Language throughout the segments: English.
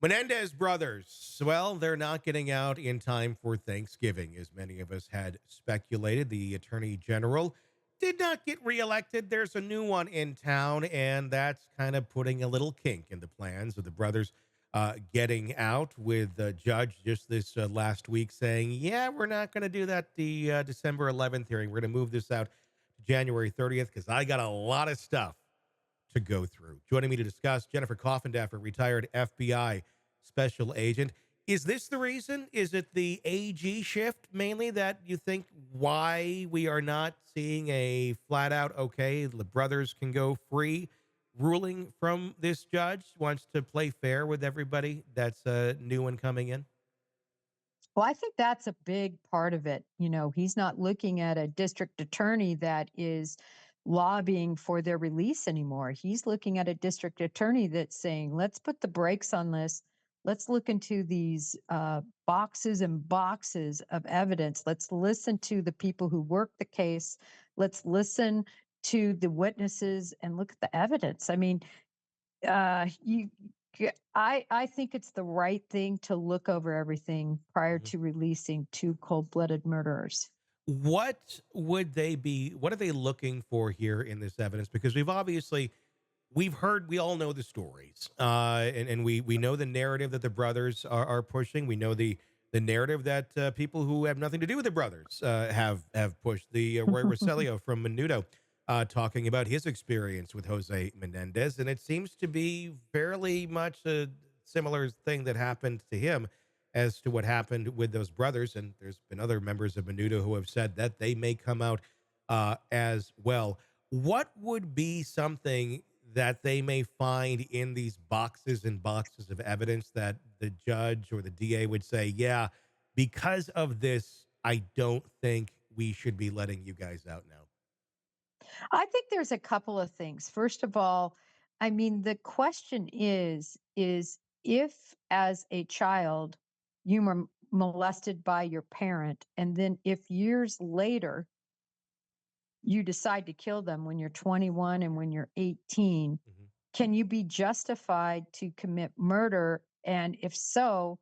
Menendez brothers, well, they're not getting out in time for Thanksgiving, as many of us had speculated. The attorney general did not get reelected. There's a new one in town, and that's kind of putting a little kink in the plans of the brothers getting out, with the judge just this last week saying, yeah, we're not going to do that the December 11th hearing. We're going to move this out to January 30th because I got a lot of stuff to go through. Joining me to discuss, Jennifer Coffindaffer, retired FBI special agent. Is this the reason? Is it the AG shift mainly that you think why we are not seeing a flat out, okay, the brothers can go free ruling from this judge? Wants to play fair with everybody that's new and coming in? Well, I think that's a big part of it. He's not looking at a district attorney that is lobbying for their release anymore. He's looking at a district attorney that's saying, let's put the brakes on this. Let's look into these boxes and boxes of evidence. Let's listen to the people who work the case. Let's listen to the witnesses and look at the evidence. I mean, you I think it's the right thing to look over everything prior Mhm. to releasing two cold-blooded murderers. What would they be? What are they looking for here in this evidence? Because we've heard, we all know the stories, and we know the narrative that the brothers are pushing. We know the narrative that people who have nothing to do with the brothers have pushed. The Roy Roselio from Menudo talking about his experience with Jose Menendez, and it seems to be fairly much a similar thing that happened to him as to what happened with those brothers. And there's been other members of Menudo who have said that they may come out as well. What would be something that they may find in these boxes and boxes of evidence that the judge or the DA would say, yeah, because of this, I don't think we should be letting you guys out now? I think there's a couple of things. First of all, I mean, the question is if as a child you were molested by your parent, and then if years later you decide to kill them when you're 21 and when you're 18, Mhm. can you be justified to commit murder? And if so,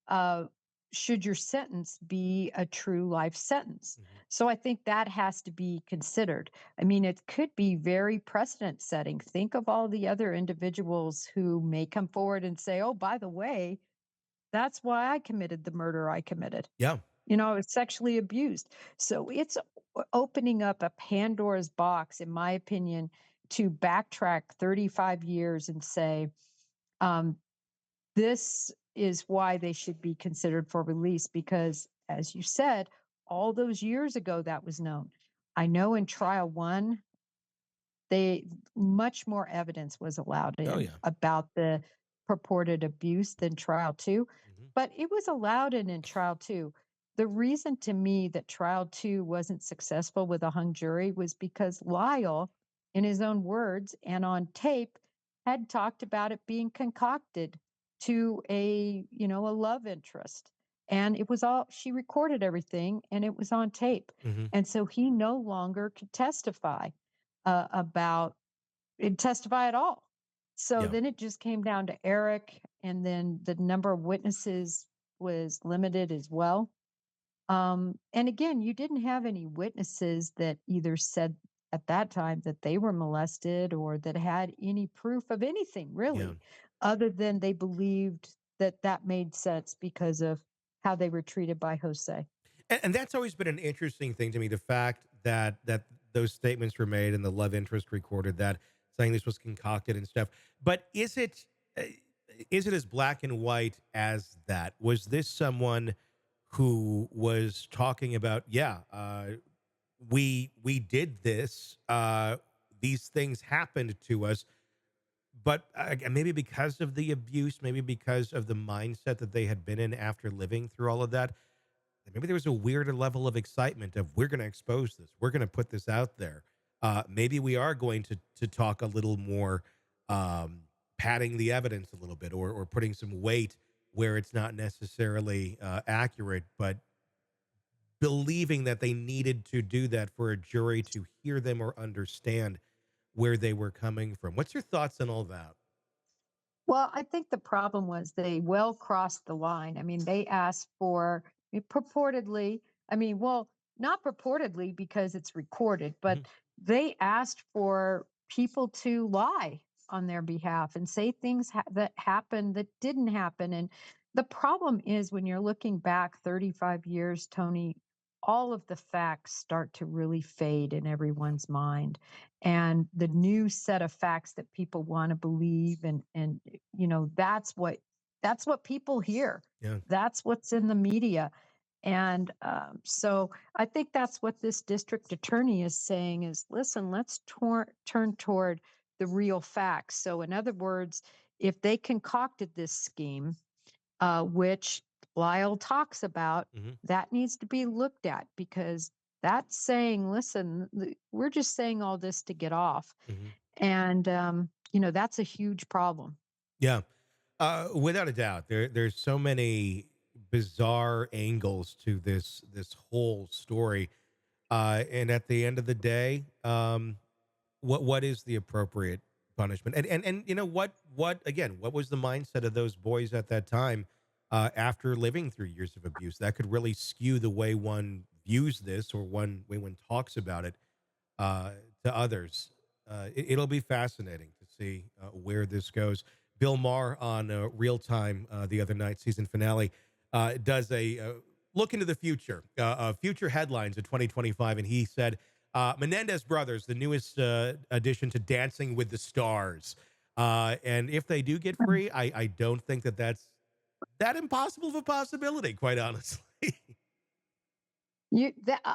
uh, should your sentence be a true life sentence? Mhm. So I think that has to be considered. I mean, it could be very precedent setting. Think of all the other individuals who may come forward and say, oh, by the way, that's why I committed the murder I committed. Yeah. I was sexually abused. So it's opening up a Pandora's box, in my opinion, to backtrack 35 years and say, um, this is why they should be considered for release. Because, as you said, all those years ago, that was known. I know in trial one, they much more evidence was allowed Oh, in yeah. about the purported abuse than trial two, Mhm. but it was allowed in trial two. The reason to me that trial two wasn't successful with a hung jury was because Lyle, in his own words and on tape, had talked about it being concocted to a love interest. And it was all, she recorded everything and it was on tape. Mhm. And so he no longer could testify about and testify at all. So Yeah. then it just came down to Eric, and then the number of witnesses was limited as well. And again, you didn't have any witnesses that either said at that time that they were molested or that had any proof of anything Yeah. really, other than they believed that that made sense because of how they were treated by Jose. And that's always been an interesting thing to me. The fact that those statements were made and the love interest recorded that, saying this was concocted and stuff. But uh, is it as black and white as that? Was this someone who was talking about, yeah, we did this, these things happened to us, but maybe because of the abuse, maybe because of the mindset that they had been in after living through all of that, maybe there was a weirder level of excitement of, we're going to expose this, we're going to put this out there. Maybe we are going to talk a little more, padding the evidence a little bit, or putting some weight where it's not necessarily accurate, but believing that they needed to do that for a jury to hear them or understand where they were coming from. What's your thoughts on all that? Well, I think the problem was they well crossed the line. I mean, they asked for purportedly, I mean, well, not purportedly because it's recorded, but Mhm. they asked for people to lie on their behalf and say things that happened that didn't happen. And the problem is when you're looking back 35 years, Tony, all of the facts start to really fade in Yeah. everyone's mind, and the new set of facts that people want to believe, and that's what people hear, Yeah. that's what's in the media. And so I think that's what this district attorney is saying is, listen, let's turn toward the real facts. So in other words, if they concocted this scheme, which Lyle talks about, Hmm. that needs to be looked at, because that's saying, listen, we're just saying all this to get off. Hmm. And, that's a huge problem. Yeah. Without a doubt, there's so many bizarre angles to this whole story. And at the end of the day, what is the appropriate punishment? And you know what again? What was the mindset of those boys at that time after living through years of abuse? That could really skew the way one views this or one way one talks about it uh, to others. It'll be fascinating to see where this goes. Bill Maher on Real Time the other night, season finale, does a look into the future, future headlines of 2025, and he said Menendez brothers, the newest addition to Dancing with the Stars, and if they do get free, I don't think that's that impossible of a possibility, quite honestly.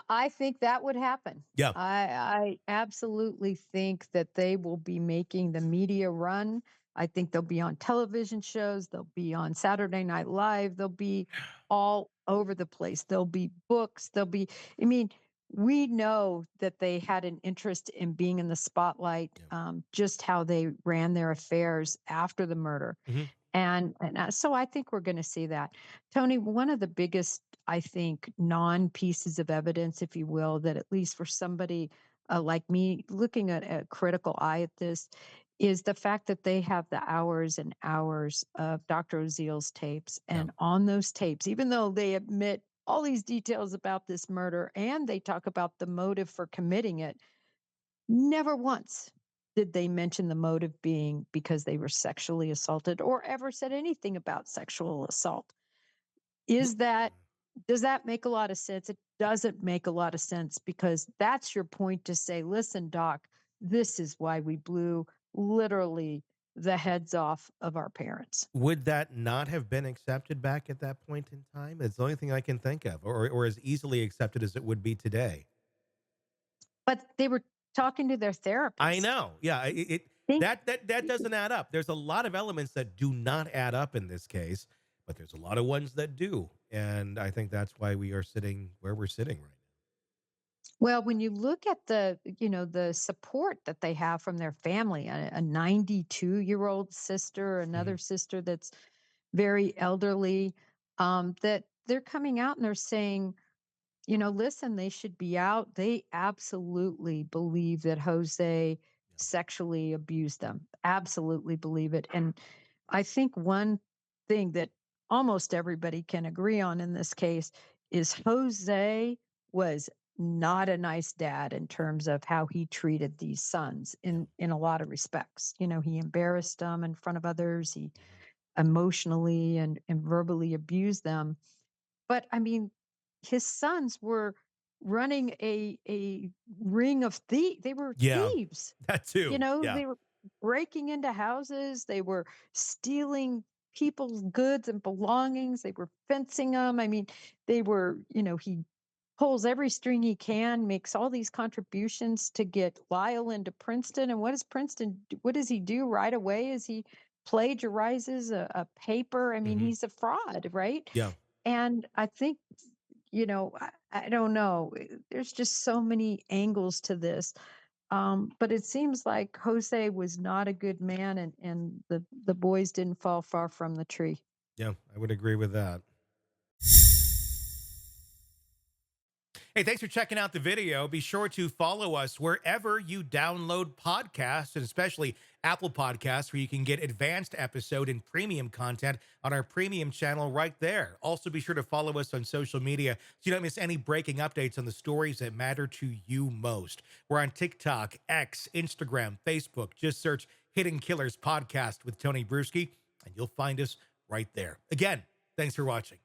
I think that would happen. Yeah, I absolutely think that they will be making the media run. I think they'll be on television shows, they'll be on Saturday Night Live, they'll be all over the place. There'll be books, there'll be, I mean, we know that they had an interest in being in the spotlight, yeah. just how they ran their affairs after the murder. Hmm. And so I think we're going to see that. Tony, one of the biggest, I think, non pieces of evidence, if you will, that at least for somebody like me looking at a critical eye at this, is the fact that they have the hours and hours of Dr. Oziel's tapes. Yeah. And on those tapes, even though they admit all these details about this murder and they talk about the motive for committing it, never once did they mention the motive being because they were sexually assaulted or ever said anything about sexual assault. Is that Does that make a lot of sense? It doesn't make a lot of sense, because that's your point to say, listen, doc, this is why we blew literally the heads off of our parents. Would that not have been accepted back at that point in time? It's the only thing I can think of, or as easily accepted as it would be today. But they were talking to their I therapist. know. Yeah, it Think that doesn't add up. There's a lot of elements that do not add up in this case, but there's a lot of ones that do, and I think that's why we are sitting where we're sitting right Well, when you look at the support that they have from their family, a 92-year-old sister, now. another Mhm. sister that's very elderly, that they're coming out and they're saying, listen, they should be out. They absolutely believe that Jose Yeah. sexually abused them. Absolutely believe it. And I think one thing that almost everybody can agree on in this case is Jose was not a nice dad in terms of how he treated these sons Yeah. in a lot of respects. He embarrassed them in front of others. He Mhm. emotionally and verbally abused them. But I mean, his sons were running a ring of they were Yeah. thieves. That too. Yeah. They were breaking into houses, they were stealing people's goods and belongings, they were fencing them. I mean, he pulls every string he can, makes all these contributions to get Lyle into Princeton. And what does he do right away? Is he plagiarizes a paper? I mean, Mhm. he's a fraud, right? Yeah. And I think, I don't know. There's just so many angles to this. But it seems like Jose was not a good man, and the boys didn't fall far from the tree. Yeah, I would agree with that. Hey, thanks for checking out the video. Be sure to follow us wherever you download podcasts, and especially Apple Podcasts, where you can get advanced episode and premium content on our premium channel right there. Also, be sure to follow us on social media so you don't miss any breaking updates on the stories that matter to you most. We're on TikTok, X, Instagram, Facebook. Just search Hidden Killers Podcast with Tony Bruschi, and you'll find us right there. Again, thanks for watching.